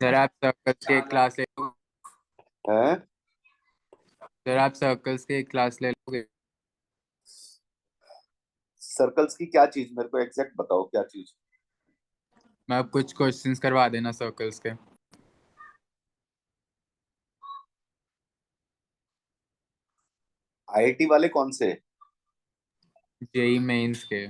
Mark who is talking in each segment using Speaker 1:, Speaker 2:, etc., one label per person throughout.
Speaker 1: Sir आप circles की एक क्लास ले लोगे?
Speaker 2: हैं?
Speaker 1: सर आप सर्कल्स की एक क्लास ले लोगे?
Speaker 2: सर्कल्स की क्या चीज, मेरे को एग्जैक्ट बताओ क्या चीज।
Speaker 1: मैं अब कुछ क्वेश्चंस करवा देना सर्कल्स के।
Speaker 2: आईआईटी वाले कौन से?
Speaker 1: जेई मेंस के।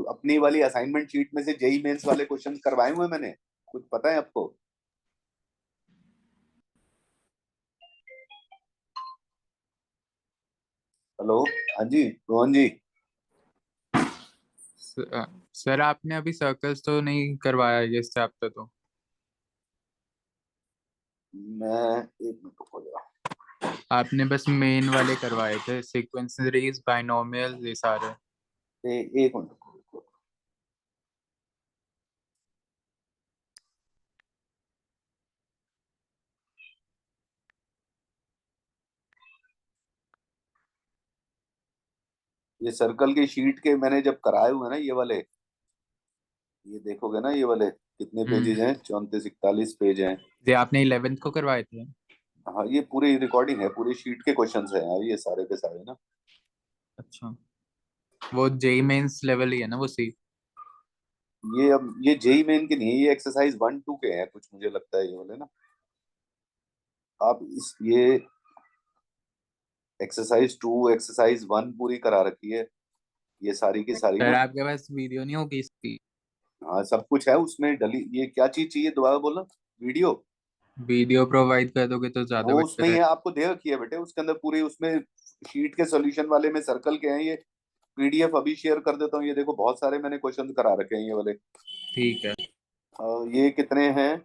Speaker 2: अपनी वाली असाइनमेंट शीट में से जेई मेंस वाले क्वेश्चन करवाए हुए मैंने, कुछ पता है आपको? हेलो। हाँ जी रोहन जी।
Speaker 1: सर आपने अभी सर्कल्स तो नहीं करवाया ये चैप्टर तो?
Speaker 2: मैं एक मिनट रुको जरा।
Speaker 1: आपने बस मेन वाले करवाए थे, सीक्वेंस सीरीज, बाइनोमियल, ये सारे।
Speaker 2: एक मिनट रुको। ये सर्कल की शीट के मैंने जब कराए हुए हैं ना ये वाले, ये देखोगे ना ये वाले कितने पेजेज
Speaker 1: हम्म।
Speaker 2: हैं, 34-41 पेज हैं।
Speaker 1: ये आपने 11th को करवाए थे?
Speaker 2: हाँ ये पूरी रिकॉर्डिंग है, पूरी शीट के क्वेश्चंस हैं यार ये सारे के सारे ना।
Speaker 1: अच्छा। वो जेई मेंस लेवल ही है ना वो सी?
Speaker 2: ये अब ये जेई मेन के नहीं है, ये एक्सरसाइज 1-2 के हैं कुछ, मुझे लगता है ये वाले ना। आप इस ये एक्सरसाइज 2 एक्सरसाइज 1 पूरी करा रखी है, ये सारी की सारी
Speaker 1: सर
Speaker 2: ना।
Speaker 1: आपके पास वीडियो नहीं होगी इसकी?
Speaker 2: हाँ सब कुछ है उसमें डली, ये क्या चीज चाहिए दोबारा बोलना। वीडियो?
Speaker 1: वीडियो प्रोवाइड कर दोगे तो ज्यादा
Speaker 2: वो उसमें
Speaker 1: बेटर
Speaker 2: ही
Speaker 1: है।
Speaker 2: है, आपको दे रखी है बेटे उसके अंदर पूरी, उसमें शीट के सॉल्यूशन वाले में सर्कल के हैं ये। पीडीएफ अभी शेयर कर देता हूँ, ये देखो बहुत सारे मैंने क्वेश्चन करा रखे हैं ये वाले।
Speaker 1: ठीक है।
Speaker 2: ये कितने हैं,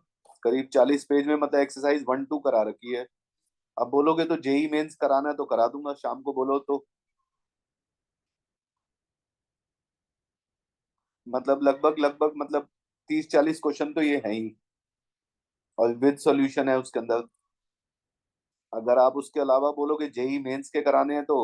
Speaker 2: करीब 40 पेज में, मतलब एक्सरसाइज 1-2 करा रखी है। अब बोलोगे तो जेई मेंस कराना है तो करा दूंगा, शाम को बोलो तो। मतलब लगभग लगभग मतलब 30-40 क्वेश्चन तो ये है ही, और विद सॉल्यूशन है उसके अंदर। अगर आप उसके अलावा बोलोगे जेई मेंस के कराने हैं तो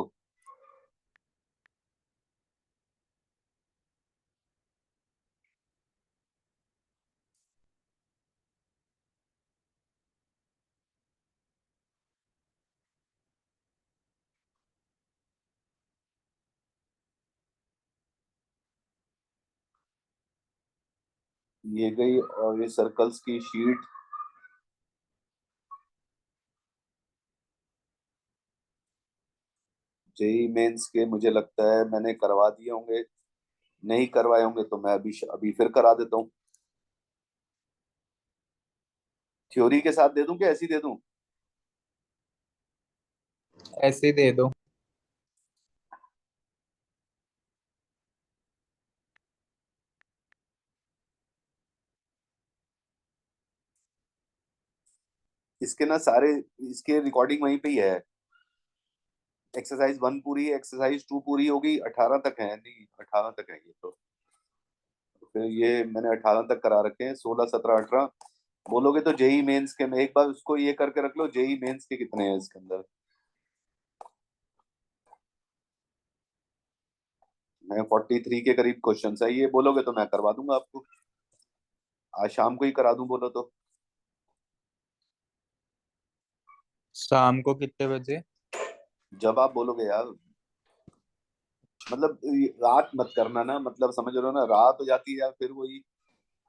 Speaker 2: ये गई, और ये सर्कल्स की शीट। जेई मेंस के मुझे लगता है मैंने करवा दिए होंगे, नहीं करवाए होंगे तो मैं अभी अभी फिर करा देता हूँ। थ्योरी के साथ दे दूं कि ऐसे ही दे दूं?
Speaker 1: ऐसे ही दे दो।
Speaker 2: इसके ना सारे, इसके रिकॉर्डिंग वहीं पे ही है। एक्सरसाइज 1 पूरी, एक्सरसाइज 2 पूरी होगी, 18 तक है, नहीं 18 तक है ये तो फिर ये मैंने 18 तक करा रखे हैं, 16, 17, 18। बोलोगे तो जेई मेंस के, मैं एक बार उसको ये करके रख लो, जेई मेंस के कितने हैं इसके अंदर। मैं 43 के करीब क्वेश्चन है, ये बोलोगे तो मैं करवा दूंगा आपको, आज शाम को ही करा दूं बोलो तो।
Speaker 1: शाम को कितने बजे?
Speaker 2: जब आप बोलोगे यार, मतलब ये रात मत करना ना, मतलब समझ रहे हो ना, रात हो जाती है यार फिर वही,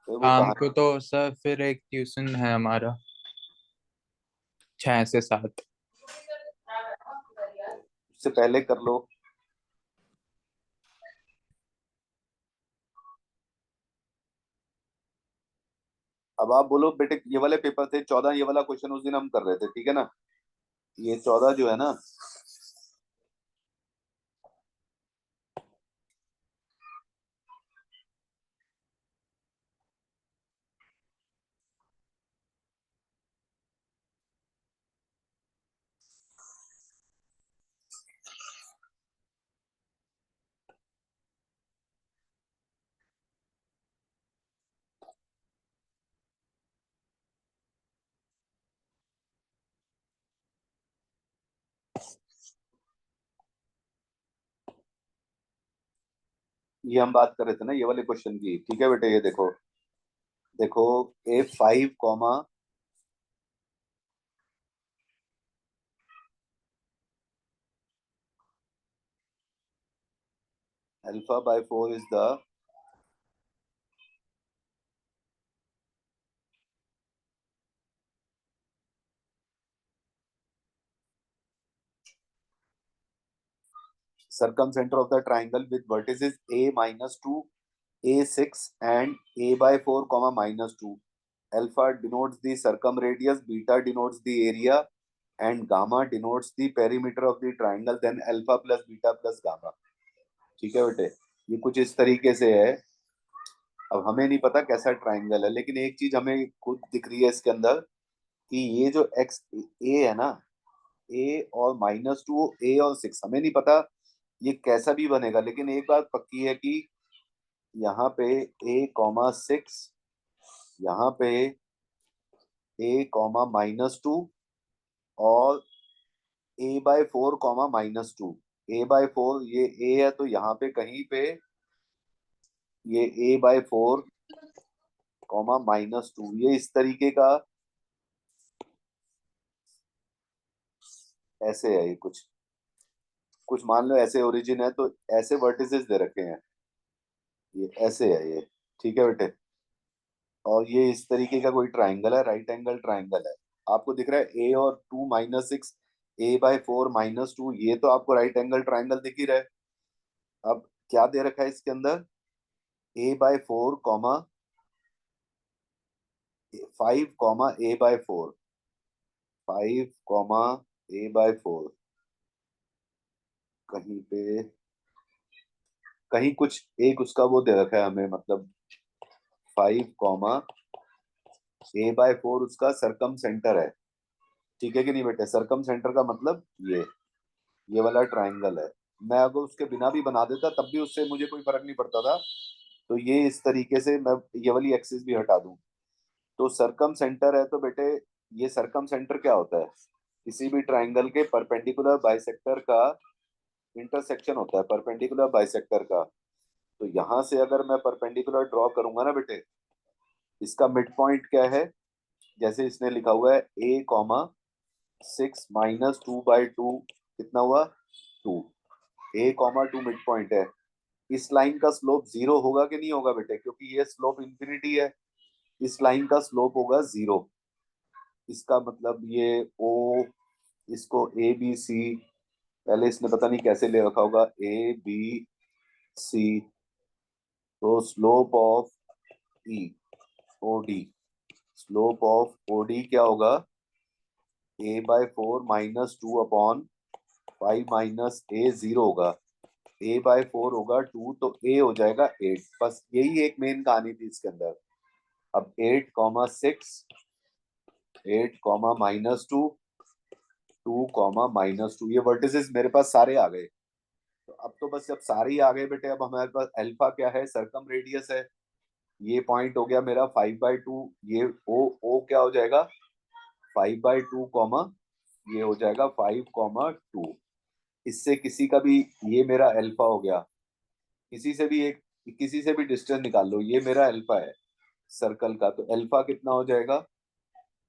Speaker 2: फिर वो
Speaker 1: शाम
Speaker 2: कहा।
Speaker 1: को तो सर फिर एक ट्यूशन है हमारा, 6 से 7।
Speaker 2: उससे पहले कर लो। अब आप बोलो बेटे, ये वाले पेपर थे 14, ये वाला क्वेश्चन उस दिन हम कर रहे थे, ठीक है ना। ये 14 जो है ना, ये हम बात कर रहे थे ना ये वाले क्वेश्चन की, ठीक है बेटे, ये देखो, देखो ए 5 comma alpha by 4 is the circumcenter of the triangle with vertices a minus 2, a6 and a by 4 comma minus 2. Alpha denotes the circumradius, beta denotes the area and gamma denotes the perimeter of the triangle. Then alpha plus beta plus gamma. ठीक है बेटे, ये कुछ इस तरीके से है। अब हमें नहीं पता कैसा ट्राइंगल है, लेकिन एक चीज हमें खुद दिख रही है इसके अंदर कि ये जो एक्स ए है ना, ए और -2, ए और 6, हमें नहीं पता ये कैसा भी बनेगा, लेकिन एक बात पक्की है कि यहाँ पे a, 6, यहाँ पे a, -2 और a/4, -2। a/4 ये a है, तो यहाँ पे कहीं पे ये a/4, -2, ये इस तरीके का ऐसे है। ये कुछ कुछ मान लो ऐसे ओरिजिन है, तो ऐसे वर्टिसेस दे रखे हैं, ये ऐसे है ये, ठीक है बेटे। और ये इस तरीके का कोई ट्राइंगल है, राइट एंगल ट्राइंगल है। आपको दिख रहा है a और 2 -6, a/4 -2, ये तो आपको राइट एंगल ट्राइंगल दिख ही रहा है। अब क्या दे रखा है इसके अंदर, a/4 5 a/4, 5 a/4, कहीं पे कहीं कुछ एक उसका वो दे रखा है हमें, मतलब 5 a/4 उसका सरकम सेंटर है, ठीक है कि नहीं बेटे। सरकम सेंटर का मतलब ये वाला ट्राइंगल है। मैं अगर उसके बिना भी बना देता तब भी उससे मुझे कोई फर्क नहीं पड़ता था। तो ये इस तरीके से मैं ये वाली एक्सिस भी हटा दूं, तो सरकम सेंटर है तो बेटे, ये सरकम सेंटर क्या होता है, किसी भी ट्राइंगल के परपेंडिकुलर बाइसेक्टर का इंटरसेक्शन होता है, परपेंडिकुलर बाइसेक्टर का। तो यहाँ से अगर मैं परपेंडिकुलर ड्रॉ करूंगा ना बेटे, इसका मिड पॉइंट क्या है, जैसे इसने लिखा हुआ है a, 6 -2/2, कितना हुआ 2, a, 2 मिड पॉइंट है। इस लाइन का स्लोप 0 होगा कि नहीं होगा बेटे, क्योंकि ये स्लोप इंफिनिटी है, इस लाइन का स्लोप होगा 0। इसका मतलब ये ओ, इसको ABC, पहले इसने पता नहीं कैसे ले रखा होगा, ABC, तो slope of E, OD, slope of OD क्या होगा, a/4 -2/5 -a 0 होगा, a/4 होगा 2, तो a हो जाएगा 8। बस यही एक मेन कहानी थी इसके अंदर। अब 8, 6, 8, -2, 2, -2, ये वर्टिसेस मेरे पास सारे आ गए। तो अब तो बस, जब सारे ही आ गए बेटे, अब हमारे पास अल्फा क्या है, सरकम रेडियस है। ये पॉइंट हो गया मेरा 5/2, ये ओ क्या हो जाएगा 5/2, ये हो जाएगा 5, 2। इससे किसी का भी, ये मेरा अल्फा हो गया, किसी से भी डिस्टेंस निकाल लो, ये मेरा अल्फा है सर्कल का। तो अल्फा कितना हो जाएगा,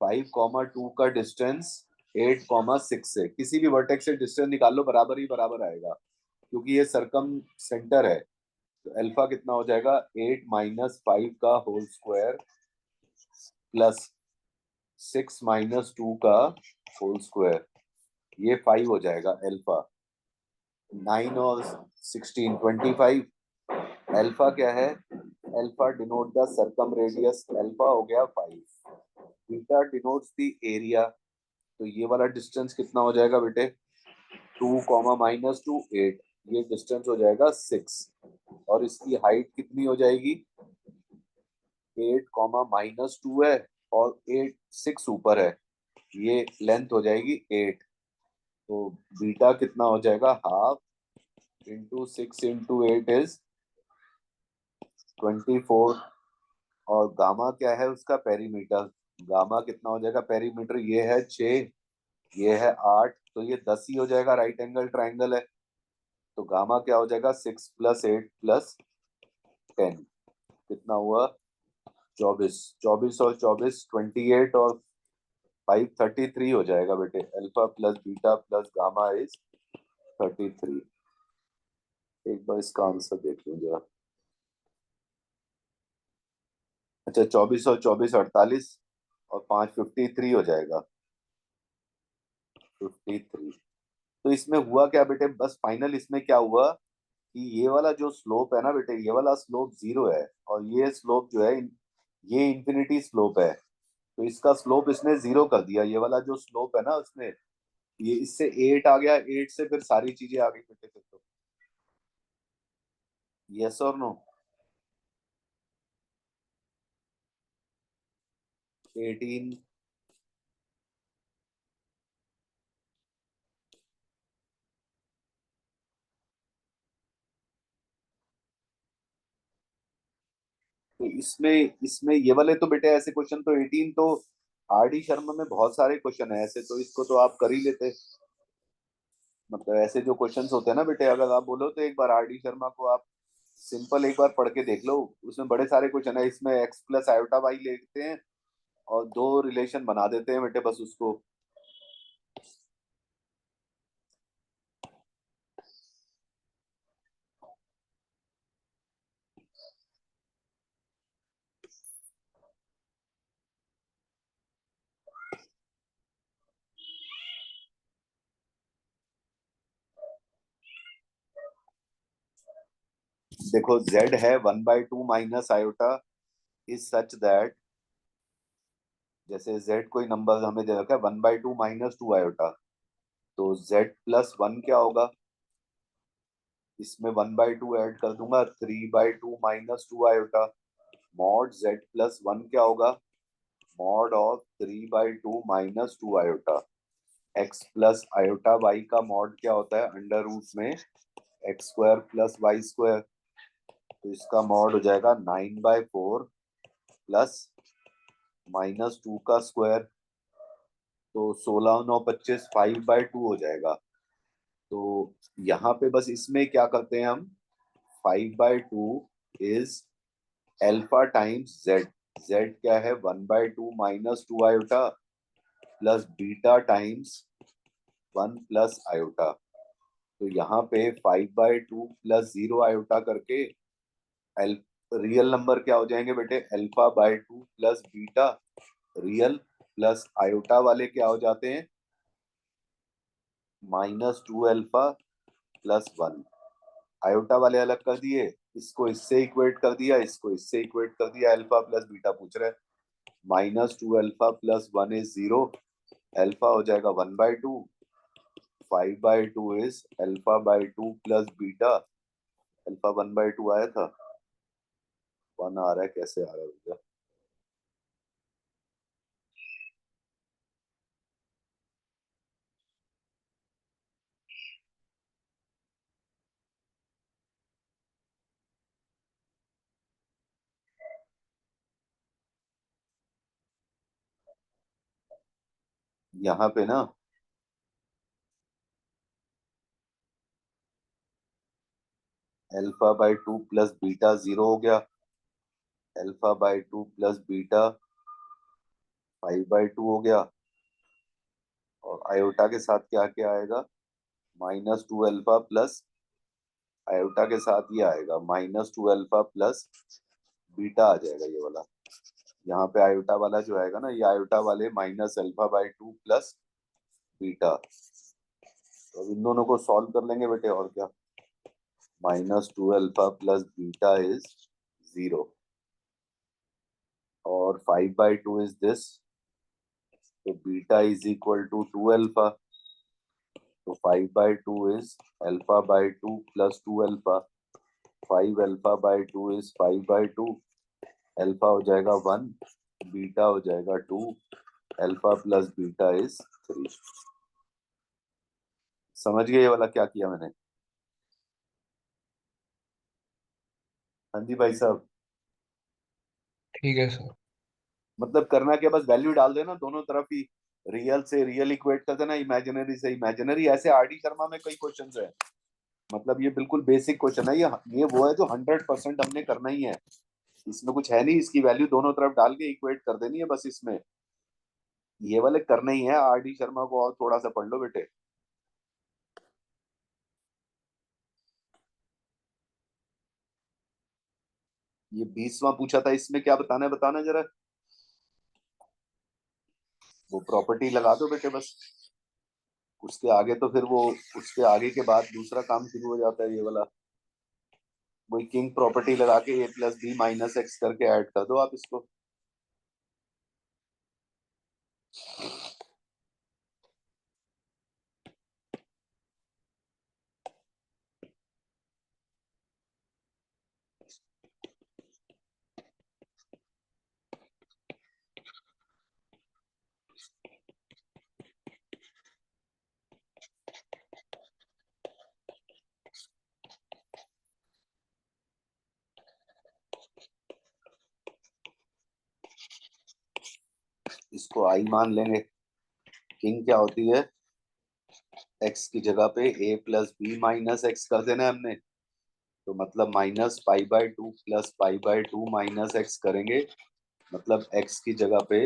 Speaker 2: 5, 2 का डिस्टेंस 8, 6 से, किसी भी वर्टेक्स से डिस्टेंस निकाल लो, बराबर ही बराबर आएगा, क्योंकि ये सरकम सेंटर है। तो अल्फा कितना हो जाएगा, 8 - 5 का होल स्क्वायर प्लस 6 - 2 का होल स्क्वायर, ये 5 हो जाएगा अल्फा। 9 और 16, 25। अल्फा क्या है, alpha denote the circumradius, alpha हो गया 5। बीटा डिनोट्स द एरिया, तो ये वाला डिस्टेंस कितना हो जाएगा बेटे, 2, -2, 8, ये डिस्टेंस हो जाएगा 6। और इसकी हाइट कितनी हो जाएगी, 8, -2 है और 8, 6 ऊपर है, ये लेंथ हो जाएगी 8। तो बीटा कितना हो जाएगा, हाफ इंटू 6 × 8 इज 24। और गामा क्या है उसका, पेरीमीटर, गामा कितना हो जाएगा, पेरीमीटर ये है 6, ये है 8, तो ये 10 ही हो जाएगा, राइट एंगल ट्राइंगल है। तो गामा क्या हो जाएगा, 6 + 8 + 10 कितना हुआ 24 24 और 24 28 और 5 33 हो जाएगा बेटे alpha plus beta plus gamma is 33 एक बार इसका आंसर देख लो जरा अच्छा 24 और 24 48 और 5 53 हो जाएगा 53 तो इसमें हुआ क्या बेटे बस फाइनल इसमें क्या हुआ कि ये वाला जो स्लोप है ना बेटे ये वाला स्लोप 0 है और ये स्लोप जो है ये इंफिनिटी स्लोप है तो इसका स्लोप इसने 0 कर दिया ये वाला जो स्लोप है ना उसने ये इससे 8 आ गया 8 से फिर सारी चीजें आ गई बेटे फिर तो यस और नो 18 तो इसमें इसमें ये वाले तो बेटे ऐसे क्वेश्चन तो 18 तो आर डी शर्मा में बहुत सारे क्वेश्चन है ऐसे तो इसको तो आप कर ही लेते मतलब ऐसे जो क्वेश्चंस होते हैं ना बेटे अगर आप बोलो तो एक बार आर डी शर्मा को आप सिंपल एक बार पढ़ के देख लो उसमें बड़े सारे क्वेश्चन है इसमें एक्स प्लस आयोटा वाई लेते हैं और दो रिलेशन बना देते हैं बेटे बस उसको देखो z है 1/2 minus iota is such that जैसे z कोई नंबर हमें दे रखा है 1/2 माइनस 2 आयोटा तो z प्लस 1 क्या होगा इसमें 1/2 ऐड कर दूंगा 3/2 minus 2 iota mod z plus 1 क्या होगा mod of 3/2 minus 2 iota x plus iota y का मॉड क्या होता है अंडर रूट में x square plus y square तो इसका मॉड हो जाएगा 9/4 प्लस -2 का स्क्वायर तो 16 9 25 5/2 हो जाएगा तो यहाँ पे बस इसमें क्या करते हैं हम 5/2 is alpha times z z क्या है 1/2 minus 2 iota plus beta times 1 plus iota तो यहाँ पे 5/2 प्लस 0 आयोटा करके एल रियल नंबर क्या हो जाएंगे बेटे alpha by two plus beta real plus iota वाले क्या हो जाते हैं -2 अल्फा प्लस 1 आयोटा वाले अलग कर दिए इसको इससे इक्वेट कर दिया इसको इससे इक्वेट कर दिया अल्फा प्लस बीटा पूछ रहे हैं -2 अल्फा प्लस 1 इज 0 अल्फा हो जाएगा 1/2 5/2 is alpha by two plus beta alpha 1/2 आया था 1 आ रहा है कैसे आ रहा है भैया यहाँ पे ना अल्फा/2 प्लस बीटा 0 हो गया अल्फा/2 प्लस बीटा 5/2 हो गया और आयोटा के साथ क्या क्या आएगा -2 अल्फा प्लस आयोटा के साथ ये आएगा -2 अल्फा प्लस बीटा आ जाएगा ये वाला यहाँ पे आयोटा वाला जो आएगा ना ये आयोटा वाले -अल्फा/2 प्लस बीटा तो अब इन दोनों को सॉल्व कर लेंगे बेटे और क्या -2 अल्फा प्लस बीटा इज 0 और 5/2 इज दिस तो beta is equal to 2 alpha तो 5/2 is alpha by two plus 2 alpha 5 alpha by two is 5/2 alpha हो जाएगा 1 बीटा हो जाएगा 2 अल्फा प्लस बीटा इज 3 समझ गए ये वाला क्या किया मैंने हाँ जी भाई साहब
Speaker 3: ठीक है सर।
Speaker 2: मतलब करना क्या बस वैल्यू डाल देना दोनों तरफ ही रियल से रियल इक्वेट कर देना इमेजिनरी से इमेजिनरी ऐसे आर डी शर्मा में कई क्वेश्चंस है मतलब ये बिल्कुल बेसिक क्वेश्चन है, ये वो है जो 100% हमने करना ही है, इसमें कुछ है नहीं, इसकी वैल्यू दोनों तरफ डाल के इक्वेट कर देनी है बस, इसमें ये वाले करने ही है। आर डी शर्मा को और थोड़ा सा पढ़ लो बेटे। ये 20वां पूछा था, इसमें क्या बताना है, बताना जरा। वो प्रॉपर्टी लगा दो बेटे बस, उसके आगे तो फिर वो, उसके आगे के बाद दूसरा काम शुरू हो जाता है ये वाला। वही किंग प्रॉपर्टी लगा के a plus b minus x करके ऐड कर दो आप इसको। इसको आई मान लेंगे। किंग क्या होती है, एक्स की जगह पे a plus b minus x कर देना है हमने, तो मतलब minus pi by two plus pi by two minus x करेंगे, मतलब x की जगह पे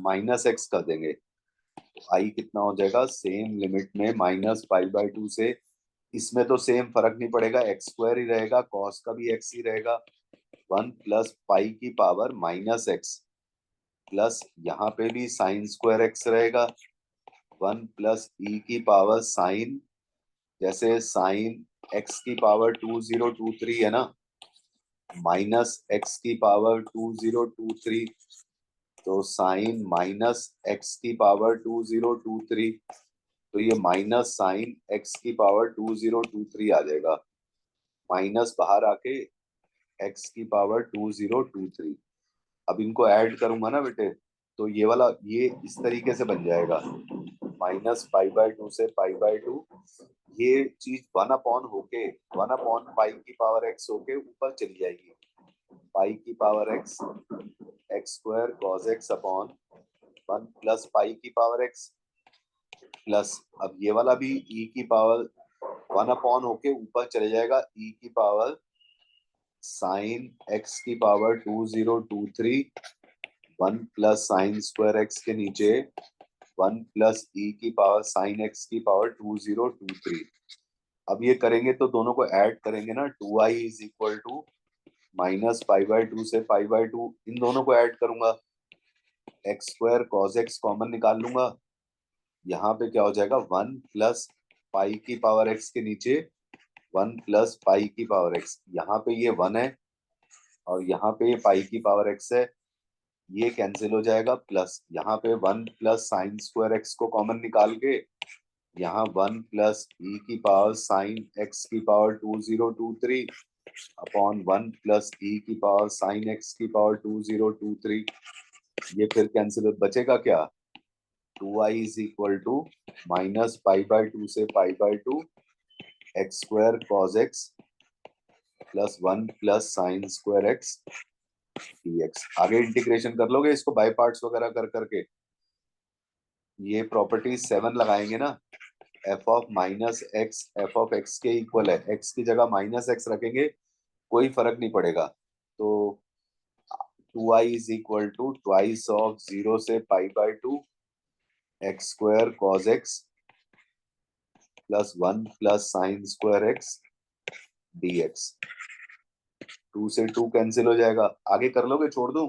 Speaker 2: माइनस एक्स कर देंगे। तो आई कितना हो जाएगा, सेम लिमिट में माइनस पाई बाय टू से, इसमें तो सेम फर्क नहीं पड़ेगा, एक्स स्क्वायर ही रहेगा, कॉस का भी एक्स ही रहेगा, 1 प्लस पाई की पावर माइनस एक्स, प्लस यहाँ पे भी साइन स्क्वायर एक्स रहेगा, 1 प्लस ई की पावर साइन, जैसे साइन एक्स की पावर 2023 है ना, माइनस एक्स की पावर 2023, तो साइन माइनस एक्स की पावर 2023, तो ये माइनस साइन एक्स की पावर 2023 आ जाएगा, माइनस बाहर आके एक्स की पावर 2023। अब इनको ऐड करूंगा ना बेटे, तो ये वाला ये इस तरीके से बन जाएगा, माइनस पाई बाय टू से पाई बाय टू, ये चीज 1 अपॉन होके 1 अपॉन पाई की पावर एक्स होके ऊपर चली जाएगी, पाई की power x, x square cos x upon 1 plus pi की पावर एक्स, प्लस अब ये वाला भी ई की पावर 1 अपॉन होके ऊपर चले जाएगा, ई की पावर साइन एक्स की power 2023, 1 plus sine square x के नीचे 1 प्लस ई की पावर साइन एक्स की पावर 2023। अब ये करेंगे तो दोनों को ऐड करेंगे ना, 2i is equal to minus pi by two से पाई बाय टू, इन दोनों को ऐड करूंगा, x square cos x common निकाल लूंगा, यहाँ पे क्या हो जाएगा, 1 प्लस पाई की पावर एक्स के नीचे 1 प्लस पाई की पावर एक्स, यहाँ पे ये 1 है और यहाँ पे ये पाई की पावर एक्स है, ये कैंसिल हो जाएगा, प्लस यहाँ पे 1 प्लस साइन स्क्वायर एक्स को कॉमन निकाल के, यहाँ 1 प्लस ई की पावर साइन एक्स की पावर 2023 अपॉन 1 प्लस ई की पावर साइन एक्स की पावर 2023, ये फिर कैंसिल बचेगा क्या, 2i is equal to minus pi by two से pi by two x square cos x plus 1 plus sine square x dx। आगे integration कर लोगे इसको बाय पार्ट्स वगैरह कर करके, ये प्रॉपर्टी 7 लगाएंगे ना, F of minus x F of x के इक्वल है, एक्स की जगह माइनस एक्स रखेंगे कोई फर्क नहीं पड़ेगा, तो 2i is equal to twice of 0 से pi by two x square cos x plus 1 plus sine square x dx। 2 से 2 कैंसिल हो जाएगा, आगे कर लोगे, छोड़ दूं,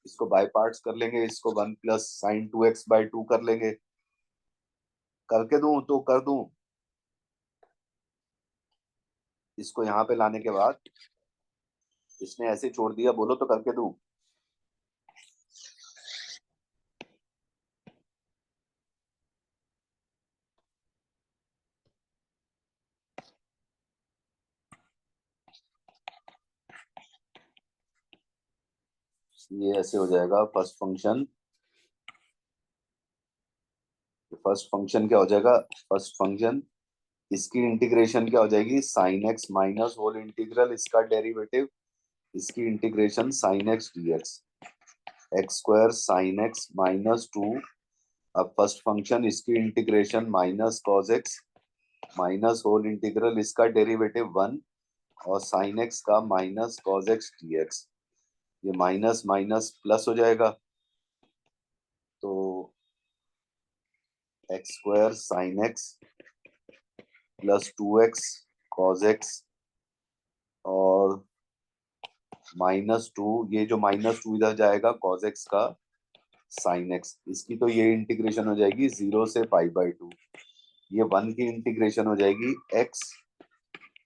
Speaker 2: इसको बाय पार्ट्स कर लेंगे, इसको 1 प्लस साइन 2x/2 कर लेंगे, करके दूं तो कर दूं, इसको यहाँ पे लाने के बाद, इसने ऐसे छोड़ दिया, बोलो तो करके दूं। ये ऐसे हो जाएगा, फर्स्ट फंक्शन क्या हो जाएगा, फर्स्ट फंक्शन इसकी इंटीग्रेशन क्या हो जाएगी, sine x minus whole integral इसका डेरिवेटिव, इसकी integration sine x dx, x square sine x minus 2, अब फर्स्ट फंक्शन इसकी integration minus cos x minus whole integral इसका डेरिवेटिव 1 और साइन एक्स का minus cos x d x, ये minus minus plus हो जाएगा, तो x square sine x plus 2x cos x और -2, ये जो -2 इधर जाएगा कॉस एक्स का साइन एक्स, इसकी तो ये इंटीग्रेशन हो जाएगी 0 से π/2, ये 1 की इंटीग्रेशन हो जाएगी x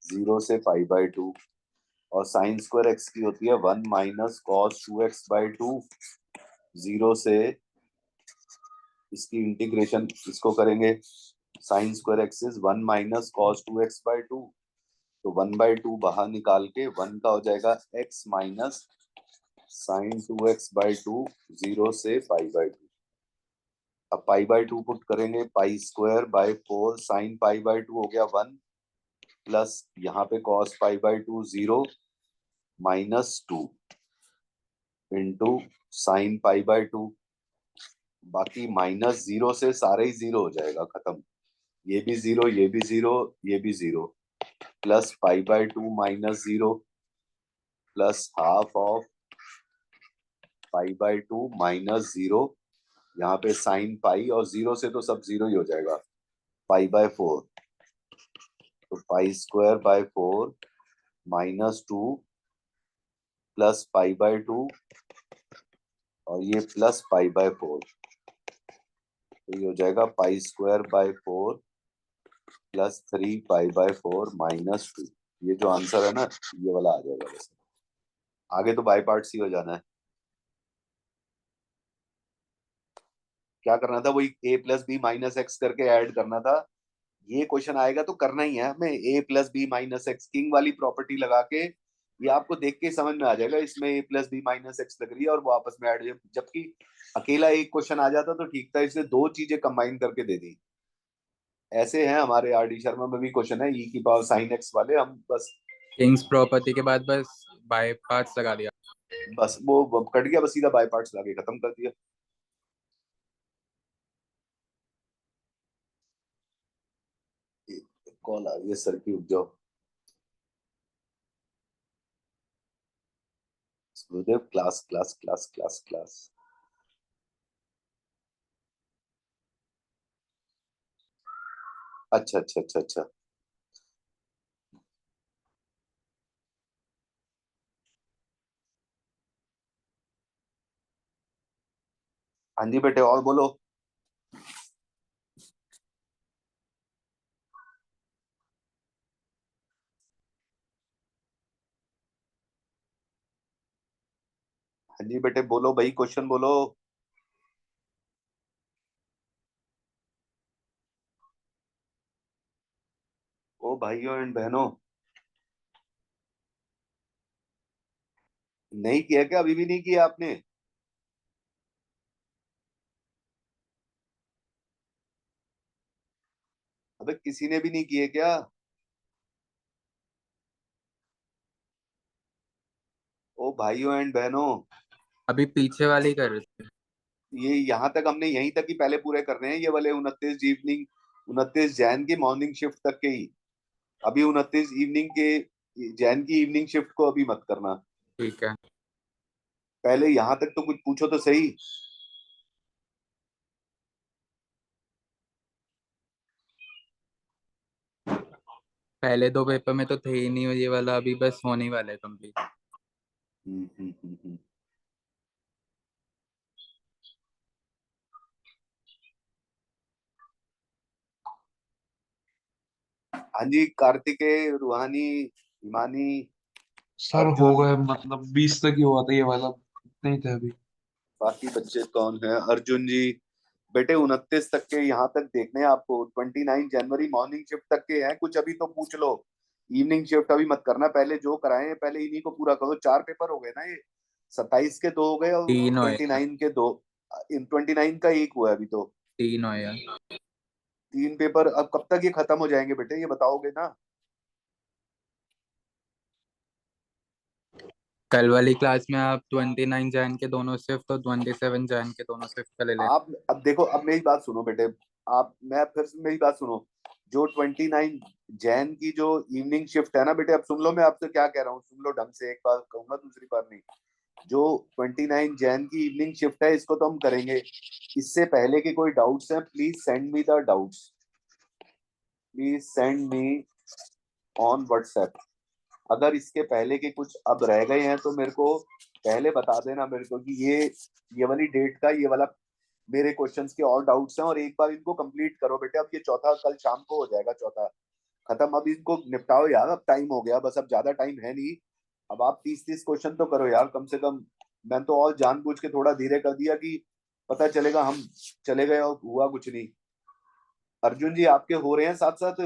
Speaker 2: 0 से π/2, और साइन स्क्वायर एक्स की होती है 1 माइनस कॉस 2x/2, 0 से इसकी इंटीग्रेशन इसको करेंगे, sign square x is 1 minus cos 2x/2, तो 1/2 बाहर निकाल के 1 का हो जाएगा x माइनस साइन 2x/2, 0 से π/2। अब π/2 पुट करेंगे, पाई स्क्वायर बाय 4 साइन π/2 हो गया 1 प्लस यहाँ पे कॉस π/2 0 -2 इंटू साइन π/2, बाकी -0 से सारे ही 0 हो जाएगा, खत्म, ये भी 0, ये भी 0, ये भी 0, प्लस π/2 -0 प्लस हाफ ऑफ π/2 -0, यहाँ पे साइन पाई और 0 से तो सब 0 ही हो जाएगा, π/4, तो पाई स्क्वायर बाय 4 -2 प्लस π/2 और ये प्लस π/4, तो ये हो जाएगा पाई स्क्वायर बाय 4 प्लस 3 π/4 -2, ये जो आंसर है ना ये वाला आ जाएगा। वैसे आगे तो बाय पार्ट्स ही हो जाना है, क्या करना था, वही a plus b minus x करके ऐड करना था, ये क्वेश्चन आएगा तो करना ही है हमें, a plus b minus x king वाली प्रॉपर्टी लगा के, ये आपको देख के समझ में आ जाएगा, इसमें a plus b minus x लग रही है और वो आपस में ऐड, जबकि अकेला एक क्वेश्चन आ जाता तो ठीक था, इसने दो चीजें कंबाइन करके दे दी। ऐसे हैं हमारे आर डी शर्मा में भी क्वेश्चन है, ई की पावर साइन एक्स वाले, हम बस
Speaker 1: किंग्स प्रॉपर्टी के बाद बस बाय पार्ट्स लगा दिया।
Speaker 2: बस वो कट गया, बस सीधा बाय पार्ट्स लगा के खत्म कर दिया। कॉल आ रही है सर की, रुक जाओ। गुरुदेव class class class class class, अच्छा अच्छा अच्छा अच्छा, हाँ जी बेटे और बोलो। हाँ जी बेटे बोलो भाई, क्वेश्चन बोलो। ओ भाइयों एंड बहनों, नहीं किया क्या, अभी भी नहीं किया आपने? अबे किसी ने भी नहीं किए क्या? ओ भाइयों एंड बहनों,
Speaker 1: अभी पीछे वाले ही कर रहे थे।
Speaker 2: ये यहाँ तक हमने यहीं तक ही पहले पूरे करने हैं, ये वाले 29 इवनिंग, 29 जैन की मॉर्निंग शिफ्ट तक के ही, अभी 29 इवनिंग के जैन की इवनिंग शिफ्ट को अभी मत करना,
Speaker 1: ठीक है,
Speaker 2: पहले यहाँ तक तो कुछ पूछो तो सही।
Speaker 1: पहले दो पेपर में तो थे ही नहीं ये वाला, अभी बस होने ही वाला है कंप्लीट।
Speaker 2: हम्म। हाँ जी, कार्तिकेय, रूहानी, हिमानी,
Speaker 3: सर हो
Speaker 2: अर्जुन,
Speaker 3: गए, मतलब 20 तक ही हुआ था ये वाला, नहीं थे अभी।
Speaker 2: बाकी बच्चे कौन है? अर्जुन जी, बेटे 29 तक के यहाँ तक देखने हैं आपको, 29 जनवरी मॉर्निंग शिफ्ट तक के हैं, कुछ अभी तो पूछ लो, इवनिंग शिफ्ट अभी मत करना, पहले जो कराए हैं पहले इन्हीं को पूरा करो, 4 पेपर हो गए ना ये, 27 के 2 हो गए और
Speaker 1: तीन होए,
Speaker 2: 29 के 2, इन 29 का एक हुआ है अभी तो,
Speaker 1: तीन होए।
Speaker 2: 3 पेपर, अब कब तक ये खत्म हो जाएंगे बेटे, ये बताओगे ना?
Speaker 1: कल वाली क्लास में आप 29 जैन के दोनों शिफ्ट और 27 जैन के दोनों शिफ्ट का ले लेना।
Speaker 2: आप अब देखो, अब मेरी बात सुनो बेटे, आप, मैं फिर से मेरी बात सुनो, जो 29 जैन की जो इवनिंग शिफ्ट है ना बेटे, अब सुन लो मैं आपसे क्या कह रहा हूँ, सुन लो ढंग से, एक बार कहूंगा दूसरी बार नहीं। जो 29 जैन की इवनिंग शिफ्ट है इसको तो हम करेंगे। इससे पहले के कोई डाउट्स हैं, please send me the doubts, please send me on WhatsApp. अगर इसके पहले के कुछ अब रह गए हैं तो मेरे को पहले बता देना मेरे को कि ये वाली डेट का ये वाला मेरे क्वेश्चंस के और डाउट्स हैं, और एक बार इनको कंप्लीट करो बेटे। अब ये चौथा कल शाम को हो जाएगा, चौथा खत्म। अब इनको निपटाओ यार, अब टाइम हो गया बस, अब ज्यादा टाइम है नहीं। अब आप 30-30 क्वेश्चन तो करो यार कम से कम। मैंने तो और जानबूझ के थोड़ा धीरे कर दिया कि पता चलेगा हम चले गए और हुआ कुछ नहीं। अर्जुन जी आपके हो रहे हैं साथ साथ?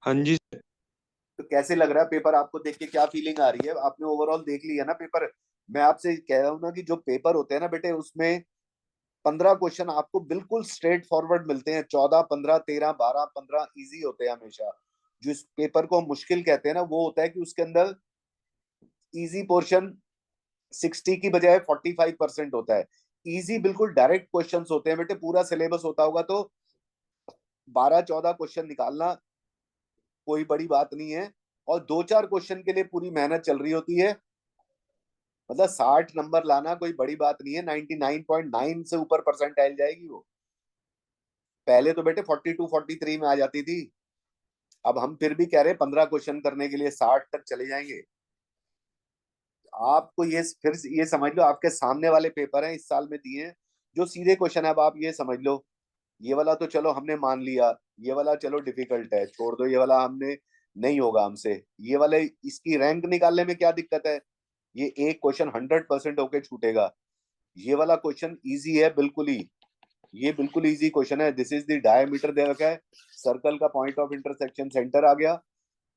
Speaker 3: हाँ जी।
Speaker 2: तो कैसे लग रहा है पेपर आपको देख के, क्या फीलिंग आ रही है? आपने ओवरऑल देख लिया ना पेपर? मैं आपसे कह रहा हूँ ना कि जो पेपर होते हैं ना बेटे, उसमें 15 क्वेश्चन आपको बिल्कुल स्ट्रेट फॉरवर्ड मिलते हैं। 14, 15, 13, 12, 15 इजी होते हैं हमेशा। जो इस पेपर को हम मुश्किल कहते हैं ना, वो होता है कि उसके अंदर इजी पोर्शन 60 की बजाय 45% होता है। इजी बिल्कुल डायरेक्ट क्वेश्चंस होते हैं बेटे। पूरा सिलेबस होता होगा तो 12-14 क्वेश्चन निकालना कोई बड़ी बात नहीं है, और 2-4 क्वेश्चन के लिए पूरी मेहनत चल रही होती है। मतलब 60 नंबर लाना कोई बड़ी बात नहीं है, 99.9 से ऊपर परसेंटाइल जाएगी वो। पहले तो बेटे 42 43 में आ जाती थी। अब हम फिर भी कह रहे हैं 15 क्वेश्चन करने के लिए 60 तक चले जाएंगे। आपको ये फिर ये समझ लो, आपके सामने वाले पेपर हैं इस साल में दिए हैं जो सीधे क्वेश्चन है। अब आप ये समझ लो, ये वाला तो चलो हमने मान लिया, ये वाला चलो डिफिकल्ट है, छोड़ दो, ये वाला हमने नहीं होगा हमसे। ये वाले इसकी रैंक निकालने में क्या दिक्कत है? ये एक क्वेश्चन 100% होके छूटेगा। ये वाला क्वेश्चन इजी है बिल्कुल ही, ये बिल्कुल इजी क्वेश्चन है। दिस इज द डायमीटर दे रखा है, सर्कल का पॉइंट ऑफ इंटरसेक्शन सेंटर आ गया,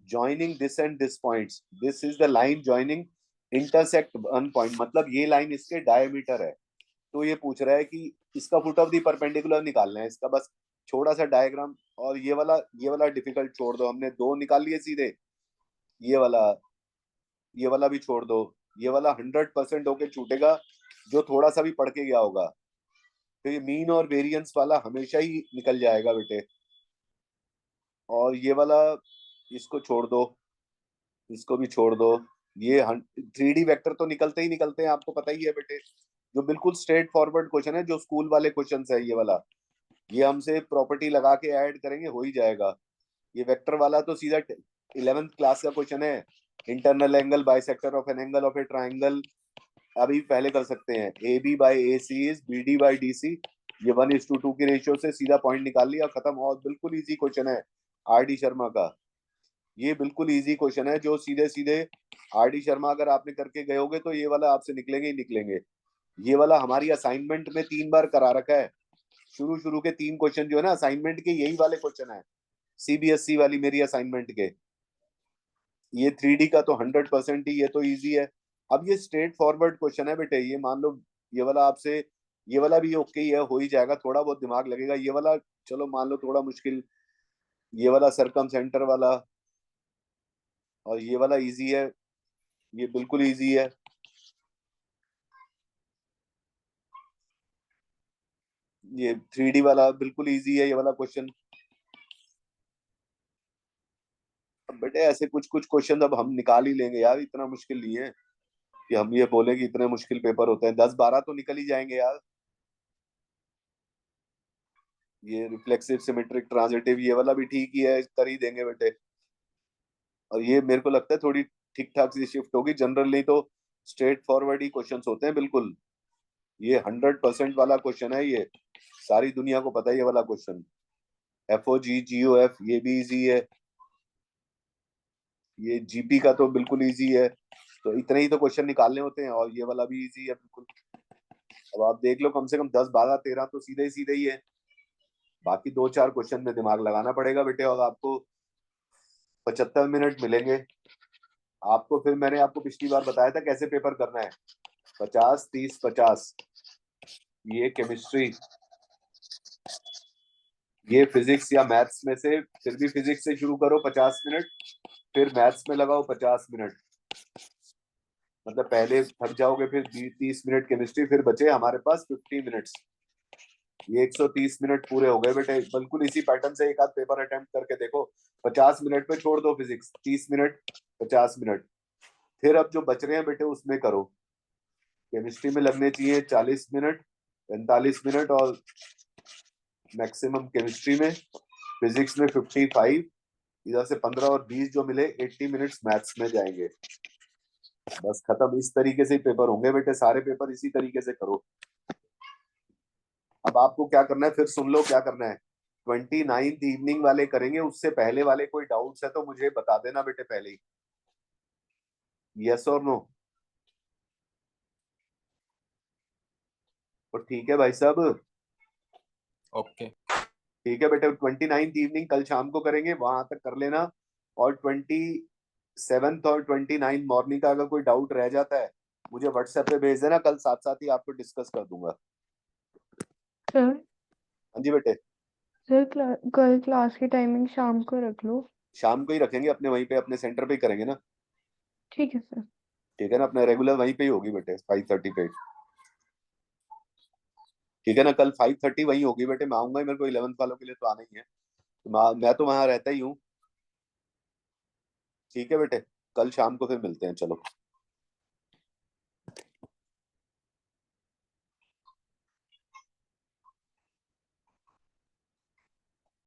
Speaker 2: joining this and this points, this is the line joining intersect one point, मतलब ये लाइन इसके डायमीटर है। तो ये पूछ रहा है कि इसका फुट ऑफ द परपेंडिकुलर निकालना है, इसका बस छोटा सा डायग्राम। और ये वाला डिफिकल्ट छोड़ दो, हमने दो निकाल लिए सीधे। ये वाला ये वाला भी छोड़ दो, ये वाला 100% होके छूटेगा जो थोड़ा सा भी पढ़ के गया होगा। तो ये मीन और वेरिएंस वाला हमेशा ही निकल जाएगा बेटे। और ये वाला इसको छोड़ दो, इसको भी छोड़ दो। ये 3D वेक्टर तो निकलते ही निकलते हैं, आपको पता ही है बेटे। जो बिल्कुल स्ट्रेट फॉरवर्ड क्वेश्चन है, जो स्कूल वाले क्वेश्चन है, ये वाला ये हमसे प्रॉपर्टी लगा के ऐड करेंगे हो ही जाएगा। ये वेक्टर वाला तो सीधा 11th क्लास का क्वेश्चन है। Internal angle bisector of an angle of a triangle अभी पहले कर सकते हैं। A b by a c is b d by d c, ये 1:2 की रेशियो से सीधा पॉइंट निकाल लिया, खत्म। और बिल्कुल इजी क्वेश्चन है आर डी शर्मा का। ये बिल्कुल इजी क्वेश्चन है जो सीधे सीधे आर डी शर्मा अगर आपने करके गए होगे तो ये वाला आपसे निकलेंगे ही निकलेंगे। ये वाला हमारी असाइनमेंट में 3 बार करा रखा है। शुरू शुरू के 3 क्वेश्चन जो है ना असाइनमेंट के, यही वाले क्वेश्चन है सीबीएसई वाली मेरी असाइनमेंट के। ये 3D का तो 100% ही, ये तो इजी है। अब ये स्ट्रेट फॉरवर्ड क्वेश्चन है बेटे, ये मान लो ये वाला आपसे, ये वाला भी ओके ही है, हो ही जाएगा, थोड़ा बहुत दिमाग लगेगा। ये वाला चलो मान लो थोड़ा मुश्किल, ये वाला सरकम सेंटर वाला, और ये वाला इजी है, ये बिल्कुल इजी है। ये 3D वाला बिल्कुल इजी है, ये वाला क्वेश्चन। अब बेटे ऐसे कुछ कुछ क्वेश्चन अब हम निकाल ही लेंगे यार, इतना मुश्किल नहीं है कि हम ये बोले कि इतने मुश्किल पेपर होते हैं। 10-12 तो निकल ही जाएंगे यार। ये रिफ्लेक्सिव सिमेट्रिक ट्रांजिटिव ये वाला भी ठीक ही है, कर ही देंगे बेटे। और ये मेरे को लगता है थोड़ी ठीक ठाक सी शिफ्ट होगी, जनरली तो स्ट्रेट फॉरवर्ड ही क्वेश्चंस होते हैं बिल्कुल। ये 100% वाला क्वेश्चन है, ये सारी दुनिया को पता है ये वाला क्वेश्चन। एफ ओ जी जी ओ एफ ये भी इजी है, ये जीपी का तो बिल्कुल इजी है। तो इतने ही तो क्वेश्चन निकालने होते हैं, और ये वाला भी इजी है बिल्कुल। अब आप देख लो कम से कम 10 12 13 तो सीधे ही है। बाकी 2 4 क्वेश्चन में दिमाग लगाना पड़ेगा बेटे, और आपको 75 मिनट मिलेंगे। आपको फिर मैंने आपको पिछली बार बताया था कैसे पेपर करना है, 50 30 50। ये केमिस्ट्री, ये फिजिक्स या मैथ्स में से, फिर भी फिजिक्स से शुरू करो 50 मिनट, फिर मैथ्स में लगाओ 50 मिनट। मतलब पहले थक जाओगे, फिर 30 मिनट केमिस्ट्री, फिर बचे हमारे पास 50 मिनट्स। ये 130 मिनट पूरे हो गए बेटे। बिल्कुल इसी पैटर्न से एक आध पेपर अटेम्प्ट करके देखो। 50 मिनट पे छोड़ दो फिजिक्स, 30 मिनट, 50 मिनट। फिर अब जो बच रहे हैं बेटे उसमें करो। केमिस्ट्री में लगने चाहिए 40 मिनट, 45 मिनट, और मैक्सिमम केमिस्ट्री में। फिजिक्स में 55, इधर से 15 और 20 जो मिले 80 मिनट्स मैथ्स में जाएंगे। बस खत्म। इस तरीके से ही पेपर होंगे बेटे, सारे पेपर इसी तरीके से करो। अब आपको क्या करना है, फिर सुन लो क्या करना है। 29th इवनिंग वाले करेंगे, उससे पहले वाले कोई डाउट्स है तो मुझे बता देना बेटे पहले ही। यस और नो? तो ठीक है भाई साहब।
Speaker 1: ओके।
Speaker 2: ठीक है बेटे, 29th इवनिंग कल शाम को करेंगे, वहां तक कर लेना। और 27th और 29th मॉर्निंग का अगर कोई डाउट रह जाता है मुझे व्हाट्सएप पे भेज देना, कल साथ साथ ही आपको डिस्कस कर दूंगा।
Speaker 4: सर
Speaker 2: हाँ जी बेटे।
Speaker 4: सर कल क्लास की टाइमिंग शाम को रख लो।
Speaker 2: शाम को ही रखेंगे, अपने वहीं पे अपने सेंटर पे ही करेंगे ना।
Speaker 4: ठीक है सर।
Speaker 2: ठीक है ना, अपने रेगुलर वहीं पे ही होगी बेटे, 5:30 पे। ठीक है ना, कल 5:30 वहीं होगी बेटे। मैं आऊंगा ही, मेरे को 11th वालों के लिए तो आना ही है। तो मैं तो वहां रहता ही हूँ। ठीक है बेटे, कल शाम को फिर मिलते हैं, चलो।